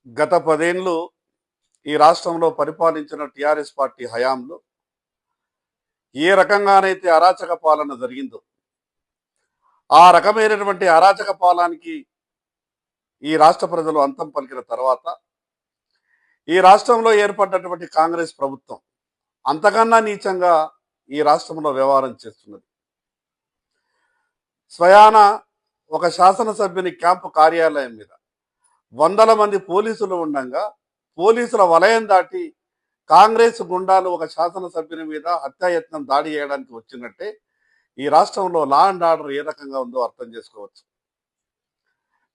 గత 10 ఏళ్ళు ఈ రాష్ట్రంలో పరిపాలించిన టీఆర్ఎస్ పార్టీ హయాంలో ఏ రకంగానైతే అరాచక పాలన జరిగిందో, ఆ రకమైనటువంటి అరాచక పాలనకి ఈ రాష్ట్ర ప్రజలు అంతం పలికిన తర్వాత, ఈ రాష్ట్రంలో ఏర్పడ్డటువంటి కాంగ్రెస్ ప్రభుత్వం అంతకన్నా నీచంగా ఈ రాష్ట్రంలో వ్యవహారం చేస్తున్నది. స్వయాన ఒక శాసనసభ్యుని క్యాంపు కార్యాలయం మీద వందల మంది పోలీసులు ఉండంగా, పోలీసుల వలయం దాటి కాంగ్రెస్ గుండాలు ఒక శాసనసభ్యుని మీద హత్యాయత్నం దాడి చేయడానికి వచ్చినట్టే ఈ రాష్ట్రంలో లా అండ్ ఆర్డర్ ఏ రకంగా ఉందో అర్థం చేసుకోవచ్చు.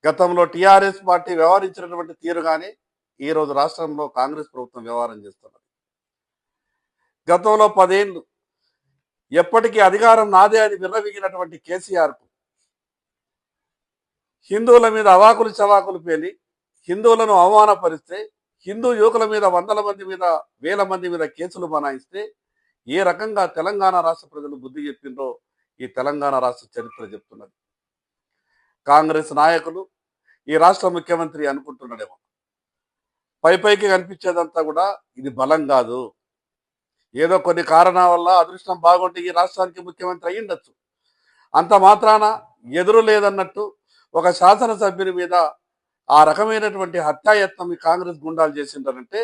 గతంలో టీఆర్ఎస్ పార్టీ వ్యవహరించినటువంటి తీరుగానే ఈరోజు రాష్ట్రంలో కాంగ్రెస్ ప్రభుత్వం వ్యవహారం చేస్తున్నది. గతంలో 10 ఏళ్ళు ఎప్పటికీ అధికారం నాదే అని విర్రవీగినటువంటి కేసీఆర్కు హిందువుల మీద అవాకులు చవాకులు పేలి హిందువులను అవమానపరిస్తే, హిందూ యువకుల మీద వందల మంది మీద వేల మంది మీద కేసులు బనాయిస్తే ఏ రకంగా తెలంగాణ రాష్ట్ర ప్రజలు బుద్ధి చెప్పిందో ఈ తెలంగాణ రాష్ట్ర చరిత్ర చెప్తున్నది. కాంగ్రెస్ నాయకులు ఈ రాష్ట్ర ముఖ్యమంత్రి అనుకుంటున్నాడేమో, పైకి కనిపించేదంతా కూడా ఇది బలం కాదు, ఏదో కొన్ని కారణాల వల్ల అదృష్టం బాగుంటే ఈ రాష్ట్రానికి ముఖ్యమంత్రి అయ్యిండొచ్చు, అంత మాత్రాన ఎదురు లేదన్నట్టు ఒక శాసనసభ్యుని మీద ఆ రకమైనటువంటి హత్యాయత్నం ఈ కాంగ్రెస్ గుండాలు చేసింటారంటే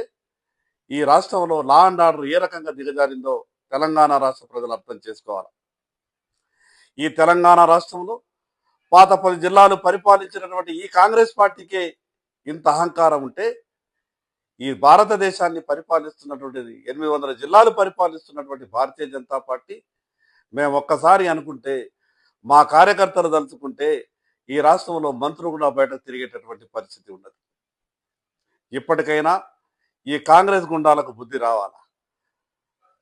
ఈ రాష్ట్రంలో లా అండ్ ఆర్డర్ ఏ రకంగా దిగజారిందో తెలంగాణ రాష్ట్ర ప్రజలు అర్థం చేసుకోవాలి. ఈ తెలంగాణ రాష్ట్రంలో పాత 10 జిల్లాలు పరిపాలించినటువంటి ఈ కాంగ్రెస్ పార్టీకే ఇంత అహంకారం ఉంటే, ఈ భారతదేశాన్ని పరిపాలిస్తున్నటువంటి 800 జిల్లాలు పరిపాలిస్తున్నటువంటి భారతీయ జనతా పార్టీ మేము ఒక్కసారి అనుకుంటే, మా కార్యకర్తలు తలుచుకుంటే ఈ రాష్ట్రంలో మంత్రులు కూడా బయట తిరిగేటటువంటి పరిస్థితి ఉన్నది. ఇప్పటికైనా ఈ కాంగ్రెస్ గుండాలకు బుద్ధి రావాలా.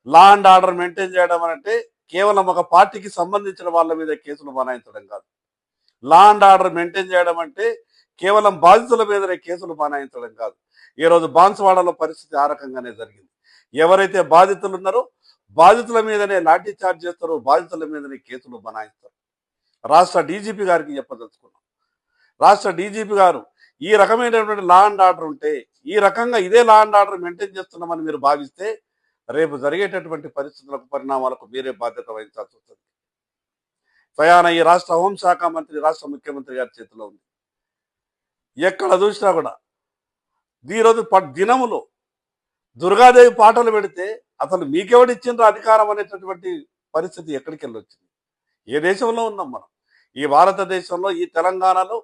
లా అండ్ ఆర్డర్ మెయింటైన్ చేయడం అంటే కేవలం ఒక పార్టీకి సంబంధించిన వాళ్ళ మీద కేసులు బనాయించడం కాదు. లా అండ్ ఆర్డర్ మెయింటైన్ చేయడం అంటే కేవలం బాధితుల మీదనే కేసులు బనాయించడం కాదు. ఈరోజు బాన్సువాడలో పరిస్థితి ఆ రకంగానే జరిగింది. ఎవరైతే బాధితులు ఉన్నారో బాధితుల మీదనే లాఠీ చార్జ్ చేస్తారో, బాధితుల మీదనే కేసులు బనాయిస్తారు. రాష్ట్ర డీజీపీ గారికి చెప్పదలుచుకున్నాం, రాష్ట్ర డీజీపీ గారు ఈ రకమైనటువంటి లా అండ్ ఆర్డర్ ఉంటే, ఈ రకంగా ఇదే లా అండ్ ఆర్డర్ మెయింటైన్ చేస్తున్నామని మీరు భావిస్తే రేపు జరిగేటటువంటి పరిస్థితులకు, పరిణామాలకు మీరే బాధ్యత వహించాల్సి వస్తుంది. స్వయాన ఈ రాష్ట్ర హోంశాఖ మంత్రి రాష్ట్ర ముఖ్యమంత్రి గారి చేతిలో ఉంది. ఎక్కడ చూసినా కూడా ఈరోజు దినములో దుర్గాదేవి పాటలు పెడితే అసలు మీకెవడిచ్చిండ్రు అధికారం అనేటటువంటి పరిస్థితి ఎక్కడికి వెళ్ళి వచ్చింది? ఏ దేశంలో ఉన్నాం మనం? ఈ భారతదేశంలో, ఈ తెలంగాణలో